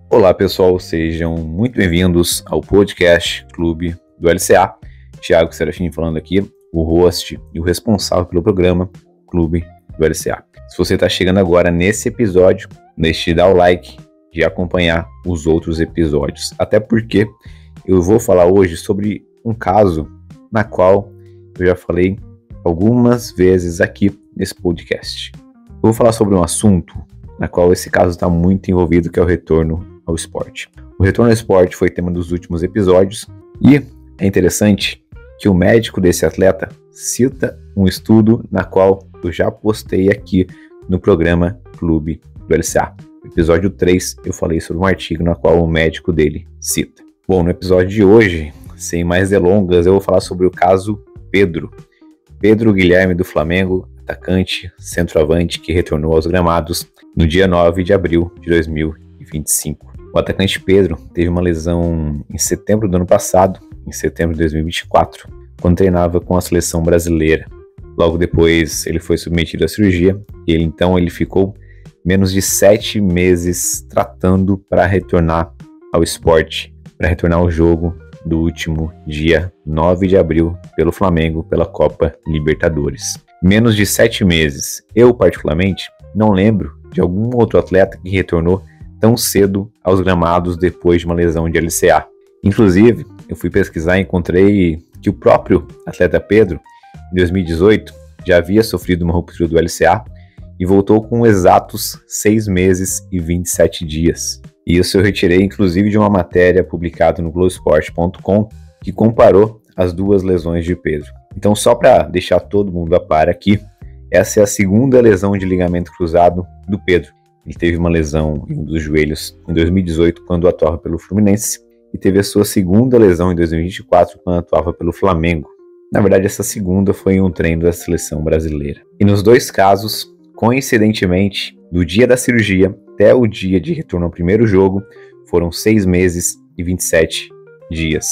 Olá pessoal, sejam muito bem-vindos ao podcast Clube do LCA. Thiago Serafim falando aqui, o host e o responsável pelo programa Clube do LCA. Se você está chegando agora nesse episódio, deixe de dar o like e acompanhar os outros episódios. Até porque eu vou falar hoje sobre um caso na qual eu já falei algumas vezes aqui nesse podcast. Eu vou falar sobre um assunto na qual esse caso está muito envolvido, que é o retorno ao esporte. O retorno ao esporte foi tema dos últimos episódios e é interessante que o médico desse atleta cita um estudo na qual eu já postei aqui no programa Clube do LCA. No episódio 3 eu falei sobre um artigo na qual o médico dele cita. Bom, no episódio de hoje, sem mais delongas, eu vou falar sobre o caso Pedro Guilherme do Flamengo, atacante, centroavante que retornou aos gramados no dia 9 de abril de 2025. O atacante Pedro teve uma lesão em setembro do ano passado, em setembro de 2024, quando treinava com a seleção brasileira. Logo depois ele foi submetido à cirurgia e ele ficou menos de 7 meses tratando para retornar ao esporte, para retornar ao jogo do último dia 9 de abril pelo Flamengo, pela Copa Libertadores. Menos de 7 meses. Eu, particularmente, não lembro de algum outro atleta que retornou tão cedo aos gramados depois de uma lesão de LCA. Inclusive, eu fui pesquisar e encontrei que o próprio atleta Pedro, em 2018, já havia sofrido uma ruptura do LCA e voltou com exatos 6 meses e 27 dias. E isso eu retirei, inclusive, de uma matéria publicada no Globoesporte.com que comparou as duas lesões de Pedro. Então, só para deixar todo mundo a par aqui, essa é a segunda lesão de ligamento cruzado do Pedro. Ele teve uma lesão em um dos joelhos em 2018, quando atuava pelo Fluminense, e teve a sua segunda lesão em 2024, quando atuava pelo Flamengo. Na verdade, essa segunda foi em um treino da seleção brasileira. E nos dois casos, coincidentemente, do dia da cirurgia até o dia de retorno ao primeiro jogo, foram 6 meses e 27 dias.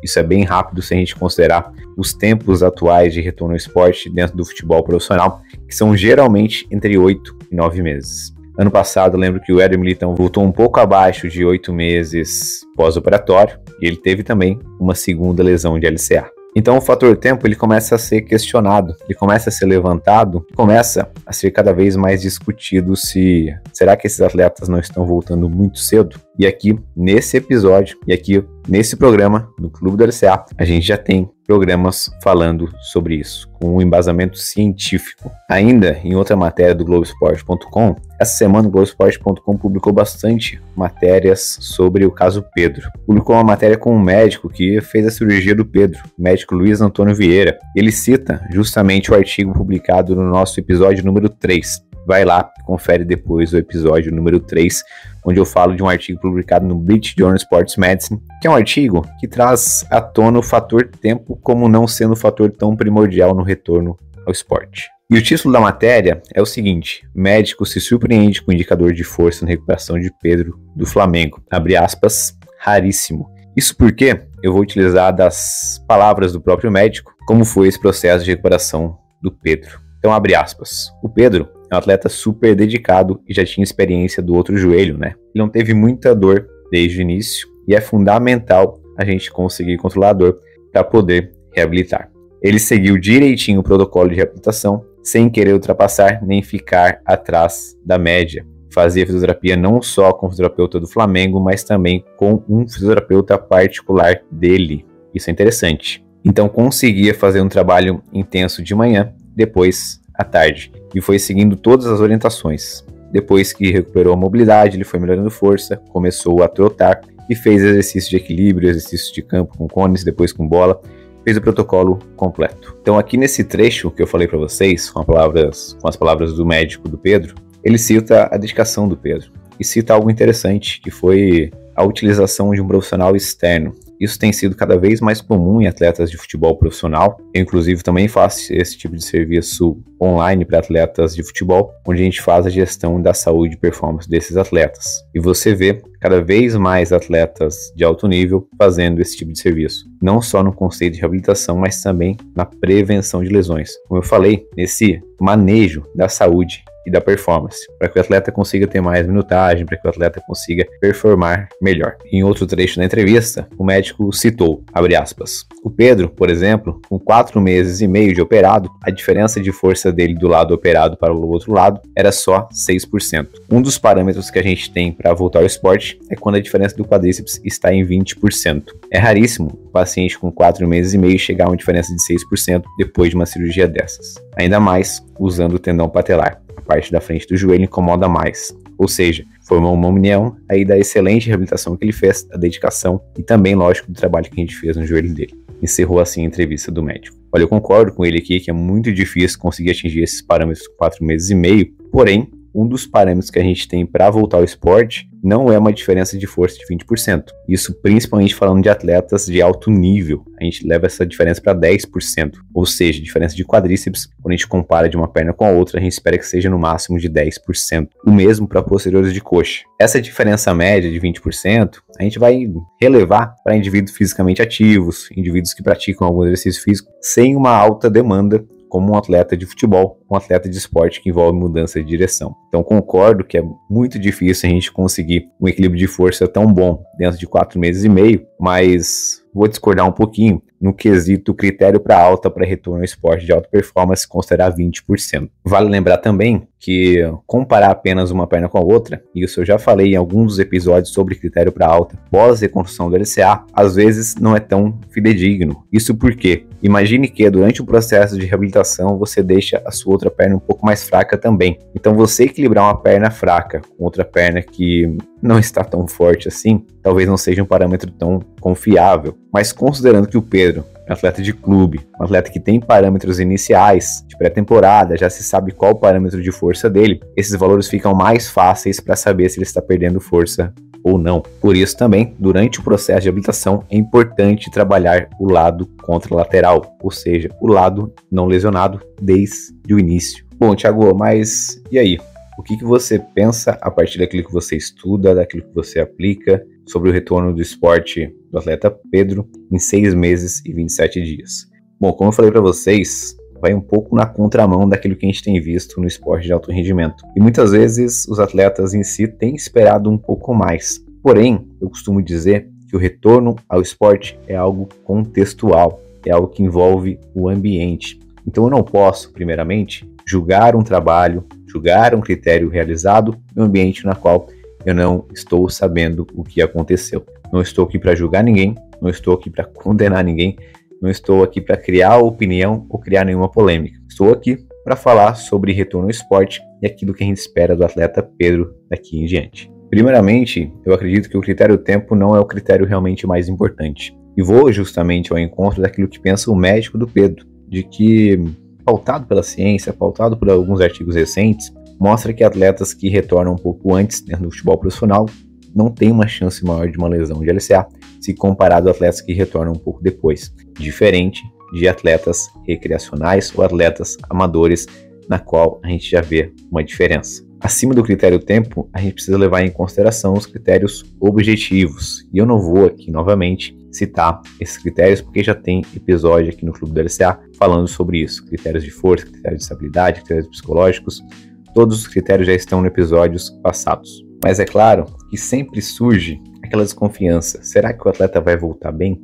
Isso é bem rápido se a gente considerar os tempos atuais de retorno ao esporte dentro do futebol profissional, que são geralmente entre 8 e 9 meses. Ano passado, eu lembro que o Éder Militão voltou um pouco abaixo de 8 meses pós-operatório e ele teve também uma segunda lesão de LCA. Então o fator tempo ele começa a ser questionado, ele começa a ser levantado, começa a ser cada vez mais discutido se será que esses atletas não estão voltando muito cedo? E aqui nesse episódio, e aqui nesse programa do Clube do LCA, a gente já tem programas falando sobre isso, com um embasamento científico. Ainda em outra matéria do Globoesporte.com, essa semana o Globoesporte.com publicou bastante matérias sobre o caso Pedro. Publicou uma matéria com um médico que fez a cirurgia do Pedro, o médico Luiz Antônio Vieira. Ele cita justamente o artigo publicado no nosso episódio número 3. Vai lá, confere depois o episódio número 3, onde eu falo de um artigo publicado no British Journal Sports Medicine, que é um artigo que traz à tona o fator tempo como não sendo um fator tão primordial no retorno ao esporte. E o título da matéria é o seguinte: médico se surpreende com o indicador de força na recuperação de Pedro do Flamengo. Abre aspas, raríssimo. Isso porque eu vou utilizar das palavras do próprio médico como foi esse processo de recuperação do Pedro. Então abre aspas. O Pedro é um atleta super dedicado e já tinha experiência do outro joelho, né? Ele não teve muita dor desde o início e é fundamental a gente conseguir controlar a dor para poder reabilitar. Ele seguiu direitinho o protocolo de reabilitação, sem querer ultrapassar nem ficar atrás da média. Fazia fisioterapia não só com o fisioterapeuta do Flamengo, mas também com um fisioterapeuta particular dele. Isso é interessante. Então conseguia fazer um trabalho intenso de manhã, depois à tarde, e foi seguindo todas as orientações. Depois que recuperou a mobilidade, ele foi melhorando força, começou a trotar e fez exercício de equilíbrio, exercício de campo com cones, depois com bola, fez o protocolo completo. Então aqui nesse trecho que eu falei para vocês, com as palavras do médico do Pedro, ele cita a dedicação do Pedro e cita algo interessante, que foi a utilização de um profissional externo. Isso tem sido cada vez mais comum em atletas de futebol profissional. Eu, inclusive, também faço esse tipo de serviço online para atletas de futebol, onde a gente faz a gestão da saúde e performance desses atletas. E você vê cada vez mais atletas de alto nível fazendo esse tipo de serviço. Não só no conceito de reabilitação, mas também na prevenção de lesões. Como eu falei, nesse manejo da saúde e da performance, para que o atleta consiga ter mais minutagem, para que o atleta consiga performar melhor. Em outro trecho da entrevista, o médico citou, abre aspas, o Pedro, por exemplo, com 4 meses e meio de operado, a diferença de força dele do lado operado para o outro lado era só 6%. Um dos parâmetros que a gente tem para voltar ao esporte é quando a diferença do quadríceps está em 20%. É raríssimo o paciente com 4 meses e meio chegar a uma diferença de 6% depois de uma cirurgia dessas. Ainda mais usando o tendão patelar. A parte da frente do joelho incomoda mais. Ou seja, formou uma união aí da excelente reabilitação que ele fez, da dedicação e também, lógico, do trabalho que a gente fez no joelho dele. Encerrou assim a entrevista do médico. Olha, eu concordo com ele aqui que é muito difícil conseguir atingir esses parâmetros com 4 meses e meio, porém, um dos parâmetros que a gente tem para voltar ao esporte não é uma diferença de força de 20%. Isso principalmente falando de atletas de alto nível. A gente leva essa diferença para 10%. Ou seja, diferença de quadríceps, quando a gente compara de uma perna com a outra, a gente espera que seja no máximo de 10%. O mesmo para posteriores de coxa. Essa diferença média de 20%, a gente vai relevar para indivíduos fisicamente ativos, indivíduos que praticam algum exercício físico sem uma alta demanda, como um atleta de futebol, um atleta de esporte que envolve mudança de direção. Então concordo que é muito difícil a gente conseguir um equilíbrio de força tão bom dentro de 4 meses e meio, mas vou discordar um pouquinho no quesito critério para alta para retorno ao esporte de alta performance, considerar 20%. Vale lembrar também que comparar apenas uma perna com a outra, e isso eu já falei em alguns dos episódios sobre critério para alta pós-reconstrução do LCA, às vezes não é tão fidedigno. Isso porque, imagine que durante o processo de reabilitação você deixa a sua outra perna um pouco mais fraca também. Então você equilibrar uma perna fraca com outra perna que não está tão forte assim, talvez não seja um parâmetro tão confiável. Mas considerando que o Pedro é um atleta de clube, um atleta que tem parâmetros iniciais de pré-temporada, já se sabe qual o parâmetro de força dele, esses valores ficam mais fáceis para saber se ele está perdendo força ou não. Por isso também, durante o processo de habilitação, é importante trabalhar o lado contralateral, ou seja, o lado não lesionado desde o início. Bom, Thiago, mas e aí? O que você pensa a partir daquilo que você estuda, daquilo que você aplica sobre o retorno do esporte do atleta Pedro em 6 meses e 27 dias? Bom, como eu falei para vocês, vai um pouco na contramão daquilo que a gente tem visto no esporte de alto rendimento. E muitas vezes os atletas em si têm esperado um pouco mais. Porém, eu costumo dizer que o retorno ao esporte é algo contextual, é algo que envolve o ambiente. Então eu não posso, primeiramente, julgar um trabalho, julgar um critério realizado no ambiente na qual eu não estou sabendo o que aconteceu. Não estou aqui para julgar ninguém, não estou aqui para condenar ninguém, não estou aqui para criar opinião ou criar nenhuma polêmica. Estou aqui para falar sobre retorno ao esporte e aquilo que a gente espera do atleta Pedro daqui em diante. Primeiramente, eu acredito que o critério tempo não é o critério realmente mais importante. E vou justamente ao encontro daquilo que pensa o médico do Pedro, de que, pautado pela ciência, pautado por alguns artigos recentes, mostra que atletas que retornam um pouco antes dentro do futebol profissional não têm uma chance maior de uma lesão de LCA, se comparado a atletas que retornam um pouco depois, diferente de atletas recreacionais ou atletas amadores, na qual a gente já vê uma diferença. Acima do critério tempo, a gente precisa levar em consideração os critérios objetivos, e eu não vou aqui novamente citar esses critérios, porque já tem episódio aqui no Clube do LCA falando sobre isso, critérios de força, critérios de estabilidade, critérios psicológicos, todos os critérios já estão em episódios passados. Mas é claro que sempre surge aquela desconfiança, será que o atleta vai voltar bem?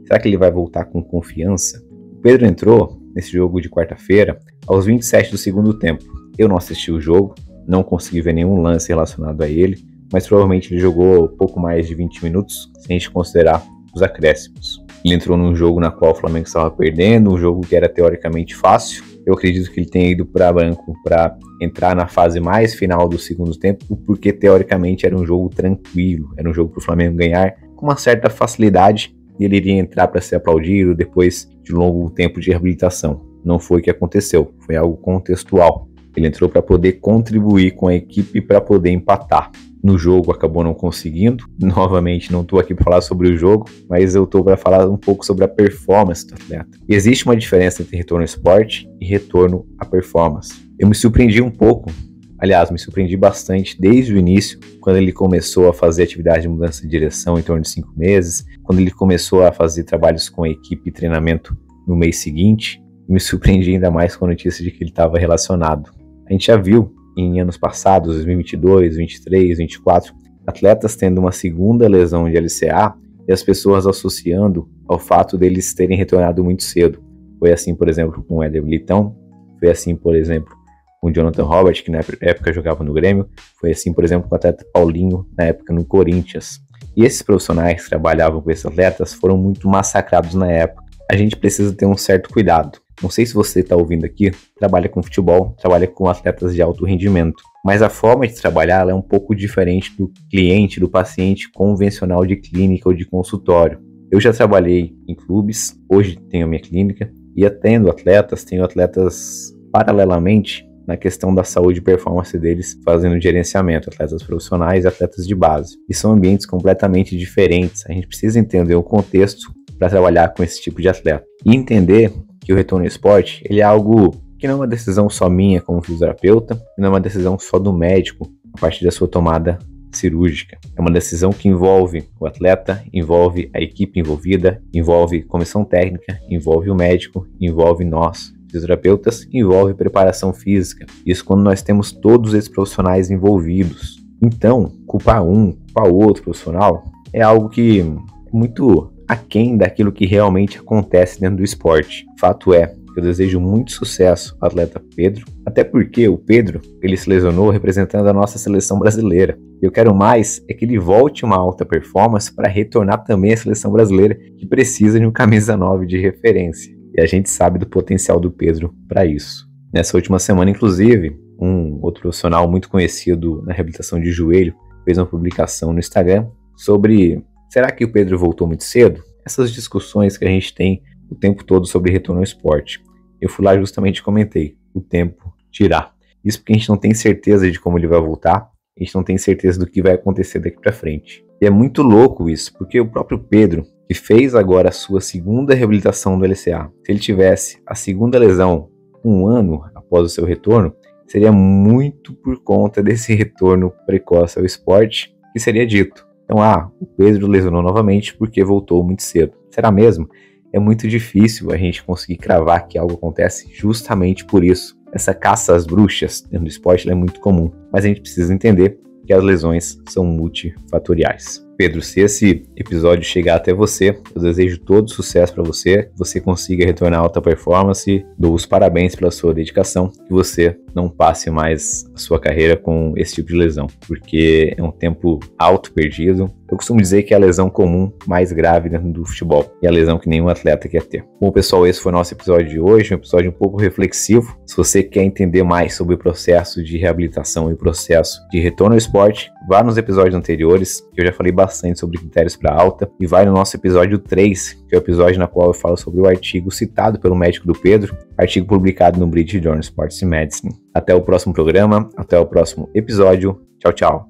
Será que ele vai voltar com confiança? O Pedro entrou nesse jogo de quarta-feira aos 27 do segundo tempo. Eu não assisti o jogo, não consegui ver nenhum lance relacionado a ele, mas provavelmente ele jogou pouco mais de 20 minutos, se a gente considerar os acréscimos. Ele entrou num jogo na qual o Flamengo estava perdendo, um jogo que era teoricamente fácil. Eu acredito que ele tenha ido para banco para entrar na fase mais final do segundo tempo, porque teoricamente era um jogo tranquilo, era um jogo para o Flamengo ganhar com uma certa facilidade e ele iria entrar para ser aplaudido depois de um longo tempo de reabilitação. Não foi o que aconteceu, foi algo contextual. Ele entrou para poder contribuir com a equipe para poder empatar. No jogo acabou não conseguindo. Novamente, não estou aqui para falar sobre o jogo, mas eu estou para falar um pouco sobre a performance do atleta. E existe uma diferença entre retorno ao esporte e retorno à performance. Eu me surpreendi um pouco, aliás, me surpreendi bastante desde o início, quando ele começou a fazer atividade de mudança de direção em torno de 5 meses, quando ele começou a fazer trabalhos com a equipe e treinamento no mês seguinte. Me surpreendi ainda mais com a notícia de que ele estava relacionado. A gente já viu em anos passados, 2022, 2023, 2024, atletas tendo uma segunda lesão de LCA e as pessoas associando ao fato deles terem retornado muito cedo. Foi assim, por exemplo, com o Éder Militão, foi assim, por exemplo, com o Jonathan Robert, que na época jogava no Grêmio, foi assim, por exemplo, com o atleta Paulinho, na época no Corinthians. E esses profissionais que trabalhavam com esses atletas foram muito massacrados na época. A gente precisa ter um certo cuidado. Não sei se você está ouvindo aqui, trabalha com futebol, trabalha com atletas de alto rendimento, mas a forma de trabalhar ela é um pouco diferente do cliente, do paciente convencional de clínica ou de consultório. Eu já trabalhei em clubes, hoje tenho a minha clínica e tenho atletas paralelamente na questão da saúde e performance deles, fazendo gerenciamento, atletas profissionais e atletas de base. E são ambientes completamente diferentes. A gente precisa entender o contexto para trabalhar com esse tipo de atleta. E entender que o retorno ao esporte, ele é algo que não é uma decisão só minha como fisioterapeuta, não é uma decisão só do médico a partir da sua tomada cirúrgica. É uma decisão que envolve o atleta, envolve a equipe envolvida, envolve comissão técnica, envolve o médico, envolve nós, fisioterapeutas, envolve preparação física. Isso quando nós temos todos esses profissionais envolvidos. Então, culpar um, culpar o outro profissional é algo que é muito aquém daquilo que realmente acontece dentro do esporte. Fato é que eu desejo muito sucesso ao atleta Pedro, até porque o Pedro, ele se lesionou representando a nossa seleção brasileira. Eu quero mais é que ele volte uma alta performance para retornar também à seleção brasileira, que precisa de um camisa 9 de referência. E a gente sabe do potencial do Pedro para isso. Nessa última semana, inclusive, um outro profissional muito conhecido na reabilitação de joelho fez uma publicação no Instagram sobre: será que o Pedro voltou muito cedo? Essas discussões que a gente tem o tempo todo sobre retorno ao esporte. Eu fui lá justamente e comentei: o tempo dirá. Isso porque a gente não tem certeza de como ele vai voltar, a gente não tem certeza do que vai acontecer daqui para frente. E é muito louco isso, porque o próprio Pedro, que fez agora a sua segunda reabilitação do LCA, se ele tivesse a segunda lesão um ano após o seu retorno, seria muito por conta desse retorno precoce ao esporte que seria dito. Então, o Pedro lesionou novamente porque voltou muito cedo. Será mesmo? É muito difícil a gente conseguir cravar que algo acontece justamente por isso. Essa caça às bruxas dentro do esporte é muito comum, mas a gente precisa entender que as lesões são multifatoriais. Pedro, se esse episódio chegar até você, eu desejo todo sucesso para você, que você consiga retornar à alta performance, dou os parabéns pela sua dedicação, que você não passe mais a sua carreira com esse tipo de lesão, porque é um tempo alto perdido. Eu costumo dizer que é a lesão comum mais grave dentro do futebol e a lesão que nenhum atleta quer ter. Bom, pessoal, esse foi o nosso episódio de hoje, um episódio um pouco reflexivo. Se você quer entender mais sobre o processo de reabilitação e o processo de retorno ao esporte, vá nos episódios anteriores, que eu já falei bastante sobre critérios para alta, e vai no nosso episódio 3, que é o episódio na qual eu falo sobre o artigo citado pelo médico do Pedro, artigo publicado no British Journal of Sports Medicine. Até o próximo programa, até o próximo episódio. Tchau, tchau.